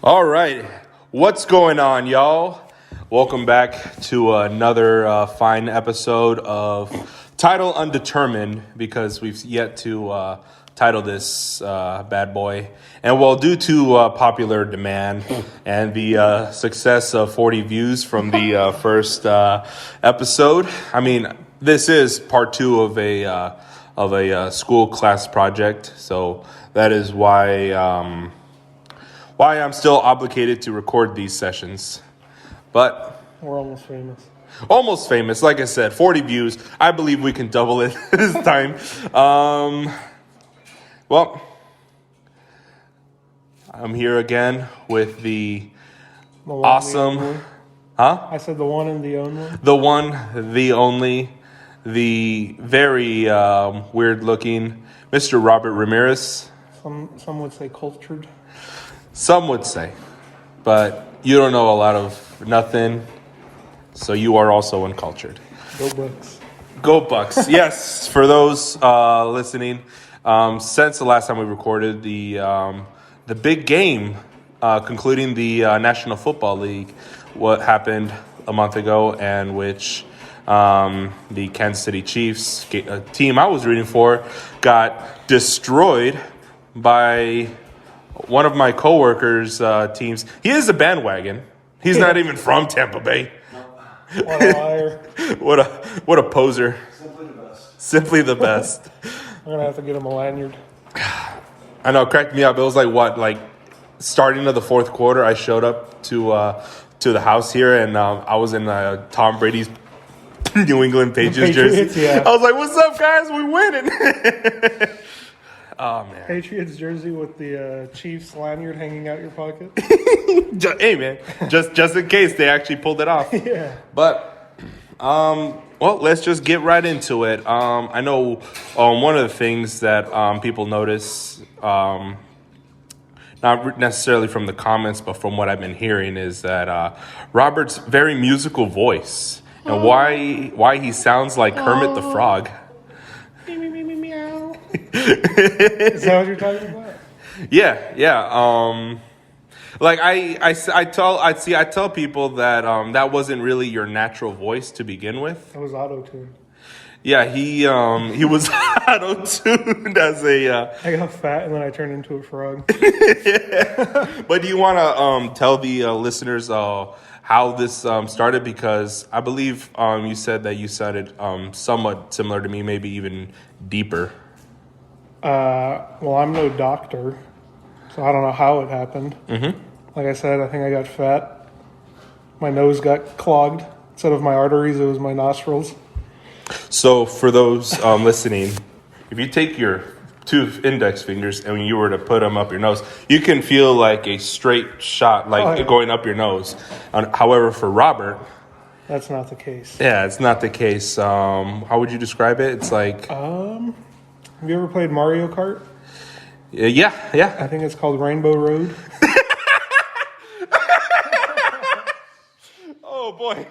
All right. What's going on, y'all? Welcome back to another fine episode of Title Undetermined, because we've yet to title this bad boy. And well, due to popular demand and the success of 40 views from the first episode, I mean, this is part two of a school class project. So that is why I'm still obligated to record these sessions. But we're almost famous. Almost famous. Like I said, 40 views. I believe we can double it this time. Well, I'm here again with the awesome... Huh? I said the one and the only. The one, the only, the very weird-looking Mr. Robert Ramirez. Some would say cultured. Some would say. But you don't know a lot of nothing, so you are also uncultured. Go Bucks. Go Bucks. Yes, for those listening, since the last time we recorded the big game concluding the National Football League, what happened a month ago, and which the Kansas City Chiefs, a team I was rooting for, got destroyed by one of my coworkers' teams. He is a bandwagon. He's not even from Tampa Bay. What a liar. What a poser. Simply the best. Simply the best. I'm going to have to get him a lanyard. I know, it cracked me up. It was like starting of the fourth quarter, I showed up to the house here, and I was in Tom Brady's New England Patriots jersey. Yeah. I was like, what's up, guys? We winning. Oh, man. Patriots jersey with the Chiefs lanyard hanging out your pocket. Hey, man. Just in case they actually pulled it off. Yeah. But, well, let's just get right into it. I know one of the things that people notice, not necessarily from the comments, but from what I've been hearing, is that Robert's very musical voice and why he sounds like Kermit the Frog. Is that what you're talking about? Yeah. Like I tell people that that wasn't really your natural voice to begin with. It was auto-tuned. Yeah, he was auto-tuned as a. I got fat and then I turned into a frog. But do you want to tell the listeners how this started? Because I believe you said that you sounded somewhat similar to me, maybe even deeper. Well, I'm no doctor, so I don't know how it happened. Mm-hmm. Like I said, I think I got fat. My nose got clogged. Instead of my arteries, it was my nostrils. So for those listening, if you take your two index fingers and you were to put them up your nose, you can feel like a straight shot, going up your nose. However, for Robert... That's not the case. Yeah, it's not the case. How would you describe it? It's like... Have you ever played Mario Kart? Yeah. I think it's called Rainbow Road. Oh, boy.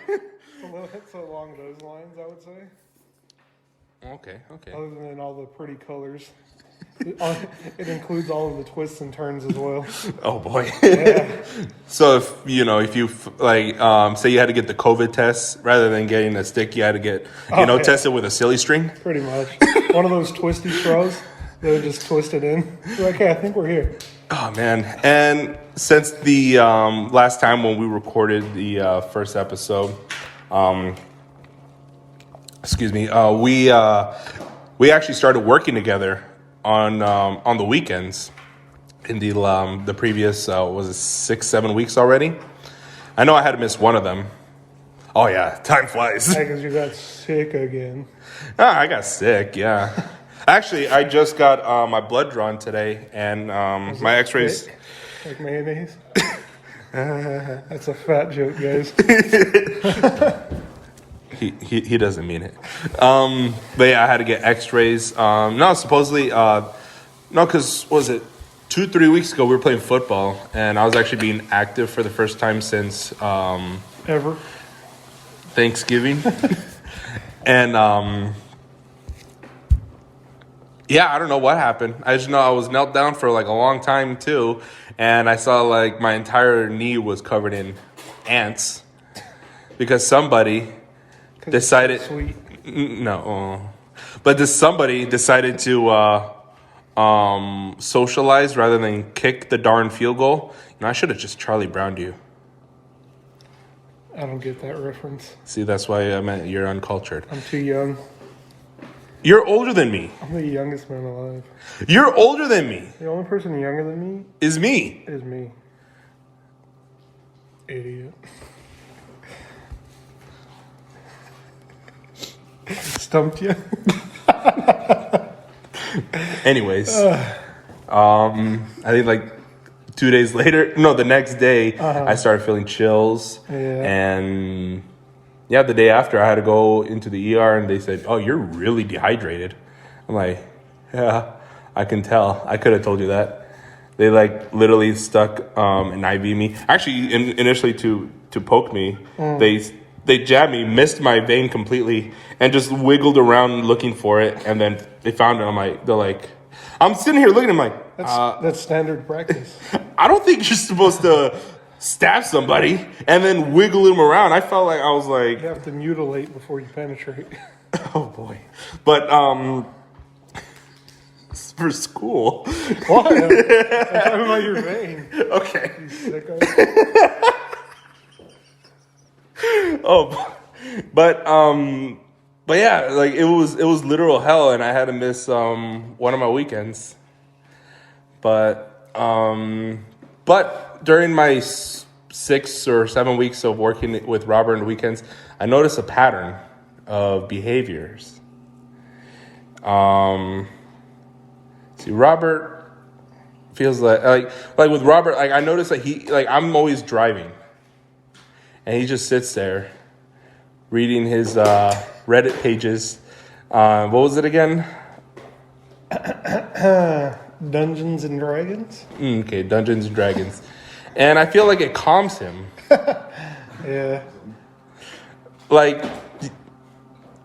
It's along those lines, I would say. Okay. Other than all the pretty colors. It includes all of the twists and turns as well. Oh, boy. Yeah. So if you say you had to get the COVID test, rather than getting a stick, you had to get, tested with a silly string? Pretty much. One of those twisty straws. They would just twist it in. You're like, hey, I think we're here. Oh, man. And since the last time when we recorded the first episode, we actually started working together on the weekends in the previous, 6-7 weeks already? I know I had to miss one of them. Oh, yeah. Time flies. Because you got sick again. I got sick, yeah. Actually, I just got my blood drawn today, and my x-rays... Thick? Like mayonnaise? That's a fat joke, guys. He doesn't mean it. But yeah, I had to get x-rays. Because was it 2-3 weeks ago we were playing football, and I was actually being active for the first time since Ever. Thanksgiving. And yeah, I don't know what happened. I just know I was knelt down for like a long time too, and I saw like my entire knee was covered in ants because somebody decided. Sweet. No, but somebody decided to socialize rather than kick the darn field goal. I should have just Charlie Browned you. I don't get that reference. See, that's why I meant you're uncultured. I'm too young. You're older than me. I'm the youngest man alive. You're older than me. The only person younger than me Is me. is me. Idiot. Stumped you. Anyways, I think like 2 days later, no, the next day, I started feeling chills. Yeah. And yeah, the day after, I had to go into the ER, and they said, "Oh, you're really dehydrated." I'm like, "Yeah, I can tell. I could have told you that." They like literally stuck an IV me. Actually, initially to poke me, they jabbed me, missed my vein completely, and just wiggled around looking for it. And then they found it. They're like, I'm sitting here looking at them like, That's standard practice. I don't think you're supposed to stab somebody and then wiggle them around. I felt like I was like, You have to mutilate before you penetrate. oh boy. But for school. What? I'm talking about your vein. Okay. You sicko. But yeah, like it was literal hell, and I had to miss one of my weekends. But during my 6 or 7 weeks of working with Robert on the weekends, I noticed a pattern of behaviors. See, Robert feels like with Robert, like I noticed that I'm always driving, and he just sits there reading his Reddit pages. What was it again? Dungeons and Dragons? Okay, Dungeons and Dragons. And I feel like it calms him. Yeah. Like,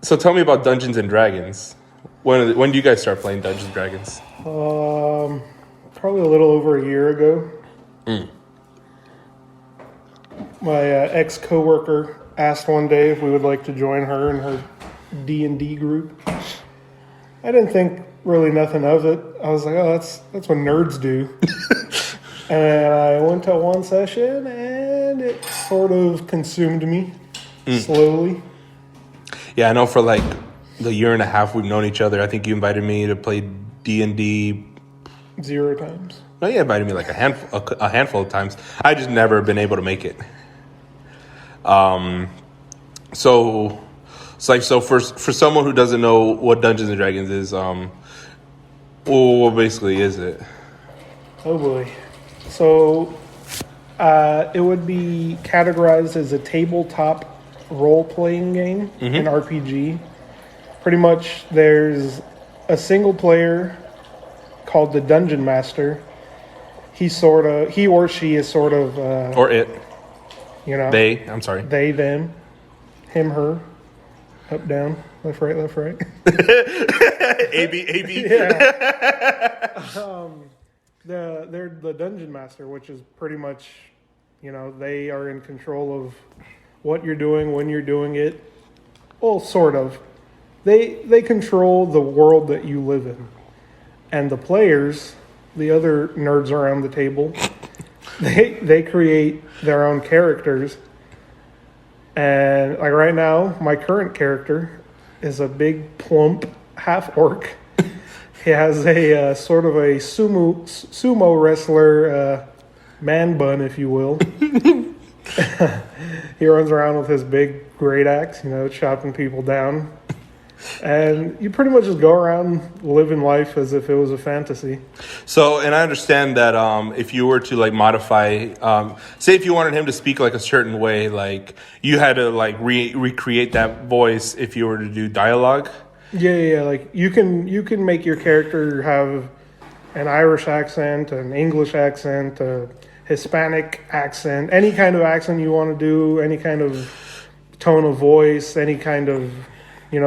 so tell me about Dungeons and Dragons. When do you guys start playing Dungeons and Dragons? Probably a little over a year ago. My ex-coworker asked one day if we would like to join her in her D&D group. I didn't think really nothing of it. I was like, oh, that's what nerds do. And I went to one session, and it sort of consumed me slowly. Yeah, I know for like the year and a half we've known each other, I think you invited me to play D&D 0 times. No, you invited me like a handful of times. I just never been able to make it. So for someone who doesn't know what Dungeons and Dragons is, what basically is it? Oh boy. So it would be categorized as a tabletop role-playing game, an RPG. Pretty much there's a single player called the Dungeon Master. He or she is sort of... or it. They, They, them, him, her, up, down, left, right. A, B. Yeah. They're the Dungeon Master, which is pretty much, they are in control of what you're doing, when you're doing it. Well, sort of. They control the world that you live in. And the players, the other nerds around the table, they create their own characters. And like right now, my current character is a big, plump half-orc. He has a sort of a sumo wrestler man bun, if you will. He runs around with his big great axe, chopping people down. And you pretty much just go around living life as if it was a fantasy. So, and I understand that if you were to like modify, say if you wanted him to speak like a certain way, like you had to like recreate that voice if you were to do dialogue. Yeah. Like you can make your character have an Irish accent, an English accent, a Hispanic accent, any kind of accent you want to do, any kind of tone of voice, any kind of I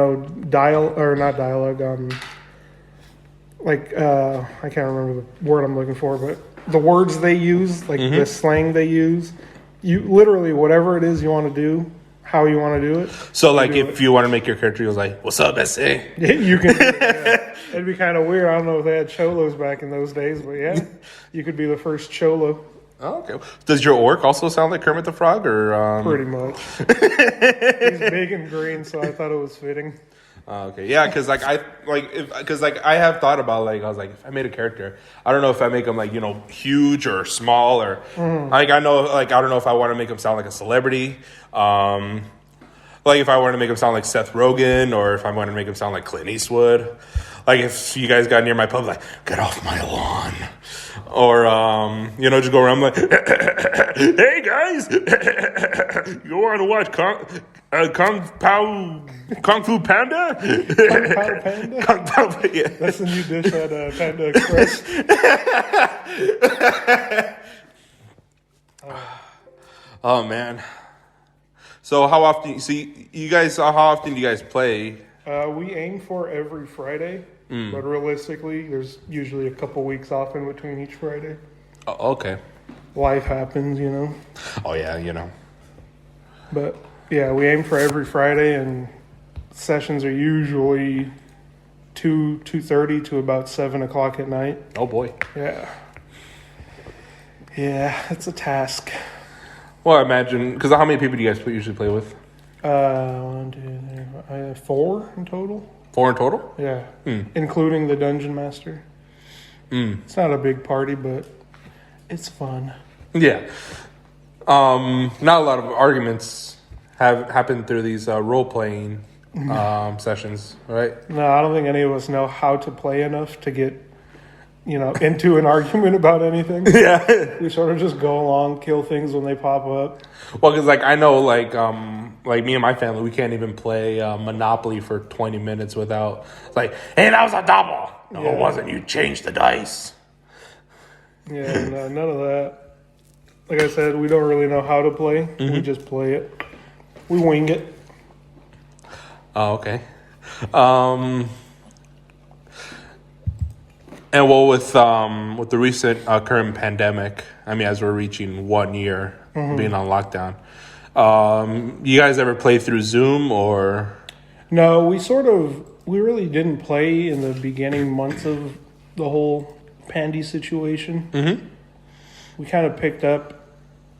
can't remember the word I'm looking for, but the words they use, like the slang they use. You literally, whatever it is you want to do, how you want to do it. So, like, if you want to make your character, he was like, "What's up, SC?" You can. It'd be kind of weird. I don't know if they had cholos back in those days, but yeah, you could be the first cholo. Oh, okay. Does your orc also sound like Kermit the Frog, or Pretty much. He's big and green, so I thought it was fitting. Okay, yeah, because I have thought about, like, I was like, if I made a character, I don't know if I make him, like, huge or small, or like, I know, like, I don't know if I want to make him sound like a celebrity, like if I want to make him sound like Seth Rogen, or if I want to make him sound like Clint Eastwood. Like, if you guys got near my pub, like, get off my lawn. Or, just go around like, hey, guys, you want to watch Kung Fu Panda? Kung Pao Panda? Kung Pao, yeah. That's the new dish at Panda Express. Oh, man. So how often do you guys play? We aim for every Friday, but realistically, there's usually a couple weeks off in between each Friday. Oh, okay. Life happens, Oh, yeah, But yeah, we aim for every Friday, and sessions are usually 2:30 to about 7:00 at night. Oh, boy. Yeah, it's a task. Well, I imagine, because how many people do you guys usually play with? 1, 2, 3, 4 in total. 4 in total? Yeah, including the Dungeon Master. It's not a big party, but it's fun. Yeah. Not a lot of arguments have happened through these role-playing sessions, right? No, I don't think any of us know how to play enough to get, into an argument about anything. Yeah. We sort of just go along, kill things when they pop up. Well, because, like, I know, like me and my family, we can't even play Monopoly for 20 minutes without, like, hey, that was a double. No, it wasn't. You changed the dice. Yeah, no, none of that. Like I said, we don't really know how to play. We just play it. We wing it. Oh, okay. And well, with the recent current pandemic, I mean, as we're reaching 1 year being on lockdown, you guys ever play through Zoom or? No, we really didn't play in the beginning months of the whole pandy situation. We kind of picked up.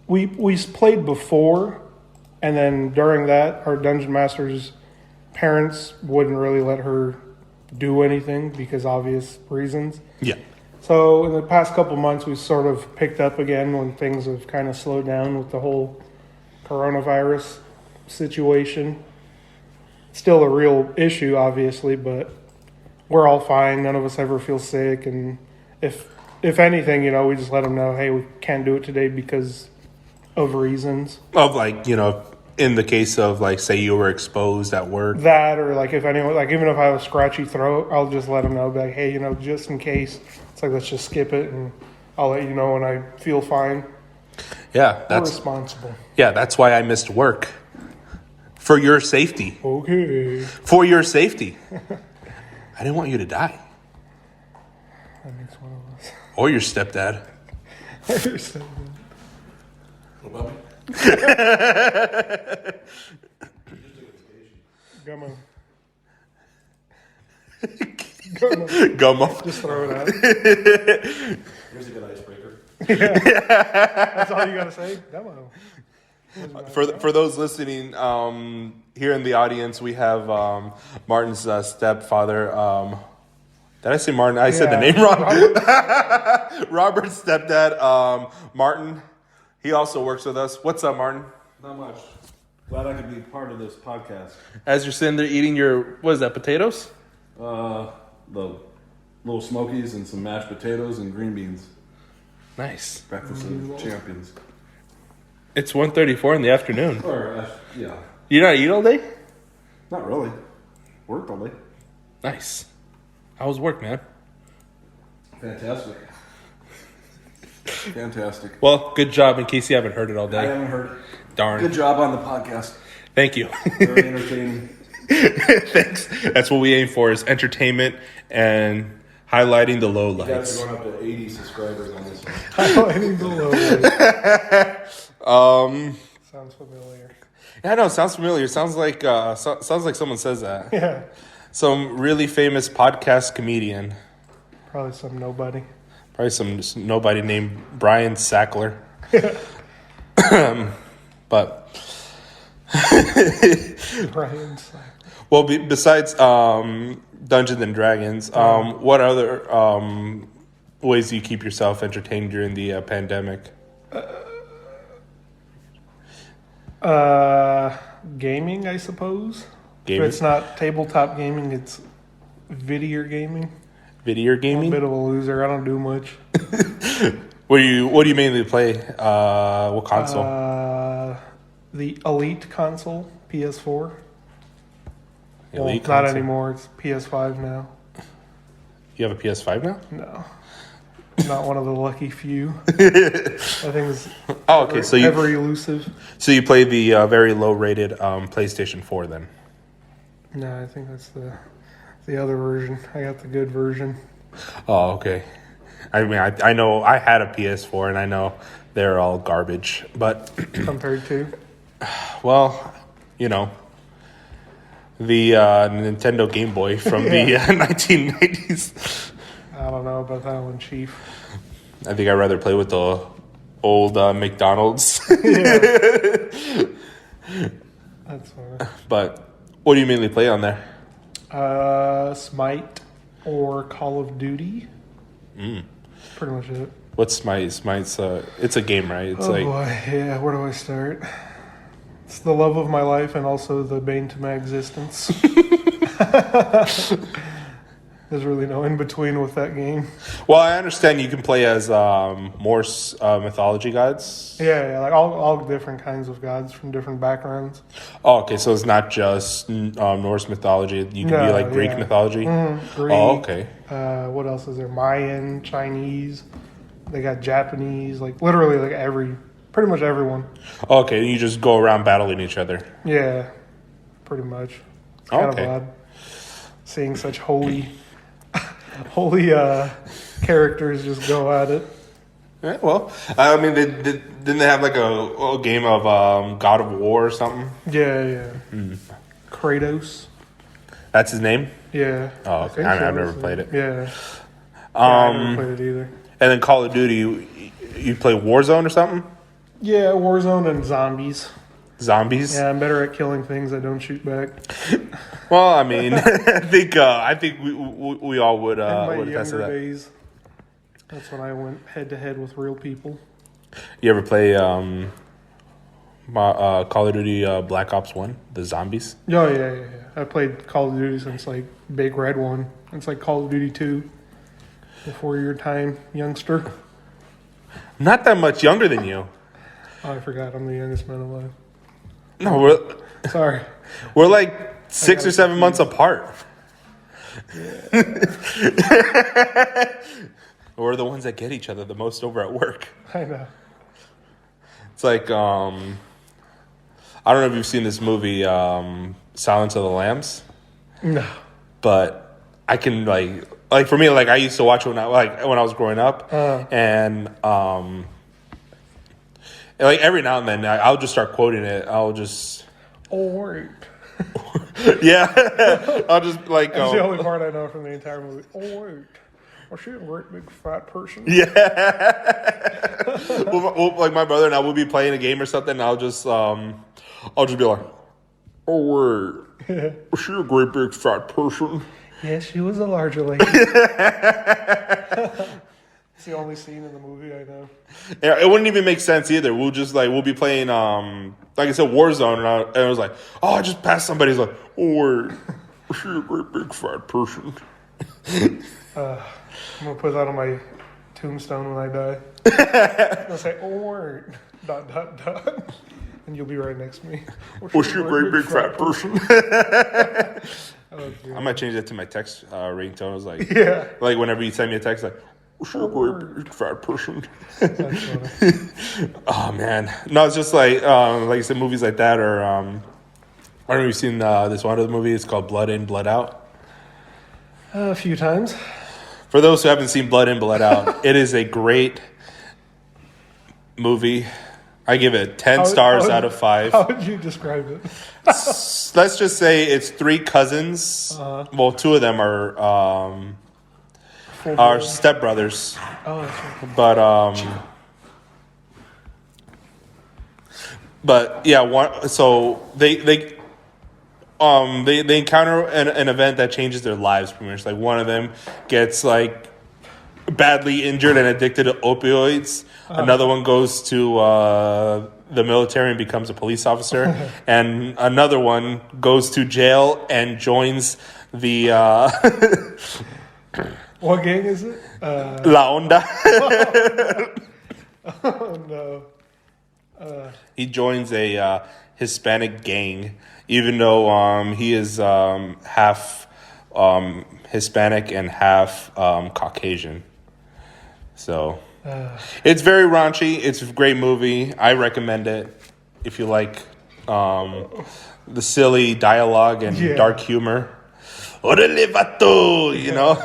We played before, and then during that, our Dungeon Master's parents wouldn't really let her do anything because obvious reasons. Yeah. So in the past couple months, we sort of picked up again when things have kind of slowed down with the whole coronavirus situation. Still a real issue, obviously, but we're all fine. None of us ever feel sick, and if anything, we just let them know, hey, we can't do it today because of reasons. Of, like, in the case of, like, say you were exposed at work. That, or like if anyone, like even if I have a scratchy throat, I'll just let them know, be like, hey, just in case. It's like, let's just skip it, and I'll let you know when I feel fine. Yeah, We're responsible. Yeah, that's why I missed work. For your safety. Okay. For your safety. I didn't want you to die. That makes one of us. Or your stepdad. Your stepdad. What about me? Gummo. Gummo. Just throw it out. Here's a good icebreaker. That's all you gotta say? Gummo. For those listening, here in the audience, we have Martin's stepfather. Did I say Martin? I said the name wrong. Robert's stepdad, Martin. He also works with us. What's up, Martin? Not much. Glad I could be part of this podcast. As you're sitting there eating your, what is that, potatoes? The little smokies and some mashed potatoes and green beans. Nice. Breakfast of champions. It's 1:34 in the afternoon. Or, yeah. You not eat all day? Not really. Worked all day. Nice. How was work, man? Fantastic. Fantastic. Well, good job in case you haven't heard it all I day. haven't heard. Darn. Good job on the podcast. Thank you. Very entertaining. Thanks. That's what we aim for, is entertainment and Highlighting the low You guys lights. are going up to 80 subscribers on this one. Highlighting the low. Sounds familiar. Yeah, I know. Sounds familiar. Sounds like sounds like someone says that. Yeah. Some really famous podcast comedian. Probably some nobody. Probably some nobody named Brian Sackler. But Brian. well, besides Dungeons and Dragons, what other ways do you keep yourself entertained during the pandemic? Gaming, I suppose. Gaming? If it's not tabletop gaming, it's video gaming. Video I'm a gaming? bit of a loser. I don't do much. What do you mainly play? What console? The Elite console, PS4. Elite Not console? anymore. It's PS5 now. You have a PS5 now? No. Not one of the lucky few. I think it's Oh, okay. So ever elusive. you play the very low rated PlayStation 4 then? No, I think that's the other version. I got the good version. Oh, okay. I mean, I know I had a PS4 and I know they're all garbage, but Compared to? well, you know, the Nintendo Game Boy from the 1990s. I don't know about that one, Chief. I think I'd rather play with the old McDonald's. That's fine. But what do you mainly play on there? Smite or Call of Duty. Pretty much it. What's Smite? Smite's it's a game, right? It's Oh like boy, yeah. Where do I start? It's the love of my life and also the bane to my existence. There's really no in between with that game. well, I understand you can play as Morse mythology gods. Yeah, like all different kinds of gods from different backgrounds. Oh, okay. So it's not just Norse mythology. You can be like Greek yeah. mythology. Greek. Oh, okay. What else is there? Mayan, Chinese. They got Japanese. Like literally, like pretty much everyone. Okay, you just go around battling each other. Yeah, pretty much. It's kind Okay. of odd seeing such holy characters just go at it. Yeah, well, I mean, didn't they have like a game of God of War or something? Yeah. Kratos. That's his name. Yeah. Oh, I okay. think I've so. never played it. Yeah. I never played it either. And then Call of Duty, you play Warzone or something? Yeah, Warzone and zombies. Zombies. Yeah, I'm better at killing things that don't shoot back. Well, I mean, I think we all would In my would attest to younger that. days, that's when I went head to head with real people. You ever play Call of Duty Black Ops 1, the zombies? Oh, yeah. I played Call of Duty since, like, Big Red one. It's like Call of Duty 2. Before your time, youngster. Not that much younger than you. Oh, I forgot. I'm the youngest man alive. No, Sorry. we're like 6 or 7 months apart. We're the ones that get each other the most over at work. I know. It's like I don't know if you've seen this movie Silence of the Lambs, No. but I can like for me, like I used to watch it when I was growing up, and like every now and then I'll just start quoting it. I'll just Alright. yeah, I'll just like That's the only part I know from the entire movie. Alright. Was she a great big fat person? yeah. well, like my brother and I will be playing a game or something. And I'll just be like, oh word, was she a great big fat person? Yes, she was a larger lady. It's the only scene in the movie I know. Yeah, it wouldn't even make sense either. We'll be playing like I said, Warzone, and I was like, oh, I just passed somebody. He's like, oh word, was she a great big fat person? I'm going to put that on my tombstone when I die. I'll say, oh, word, ... And you'll be right next to me. Was she a great big fat person? Oh, I might change that to my text ringtone. I was like, yeah. like whenever you send me a text, like, was she a great big fat person? That's funny. Oh man, no, it's just like you said, movies like that, or I don't know if you've seen this one other movie. It's called Blood In, Blood Out. A few times. For those who haven't seen Blood In, Blood Out, it is a great movie. I give it 10 stars out of 5. How would you describe it? Let's just say it's 3 cousins. Well, 2 of them are stepbrothers. Oh, that's right. But yeah, one. So they encounter an event that changes their lives pretty much. Like one of them gets like badly injured and addicted to opioids. Another one goes to the military and becomes a police officer, and another one goes to jail and joins the What gang is it? La Onda. Oh no. He joins a Hispanic gang, even though he is half Hispanic and half Caucasian. So it's very raunchy. It's a great movie. I recommend it if you like the silly dialogue and dark humor. Orale vato, you know.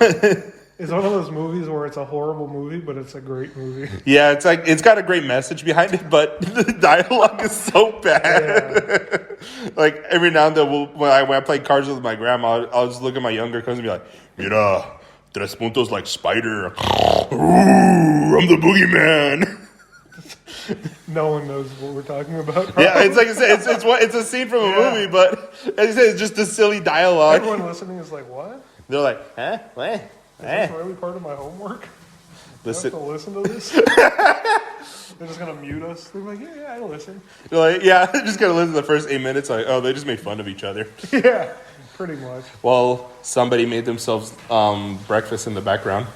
It's one of those movies where it's a horrible movie, but it's a great movie. Yeah, it's like it's got a great message behind it, but the dialogue is so bad. Like every now and then, when I play cards with my grandma, I'll just look at my younger cousin and be like, "Mira, tres puntos like spider. Ooh, I'm the boogeyman." No one knows what we're talking about. Probably. Yeah, it's like I said, it's a scene from a movie, but as I said, it's just the silly dialogue. Everyone listening is like, "What? They're like, huh? What? Is this really part of my homework? Listen. I have to listen to this?" They're just gonna mute us. They're like, "Yeah, I listen." They're like, yeah, they're just gonna listen to the first 8 minutes. Like, oh, they just made fun of each other. Yeah, pretty much. Well, somebody made themselves breakfast in the background.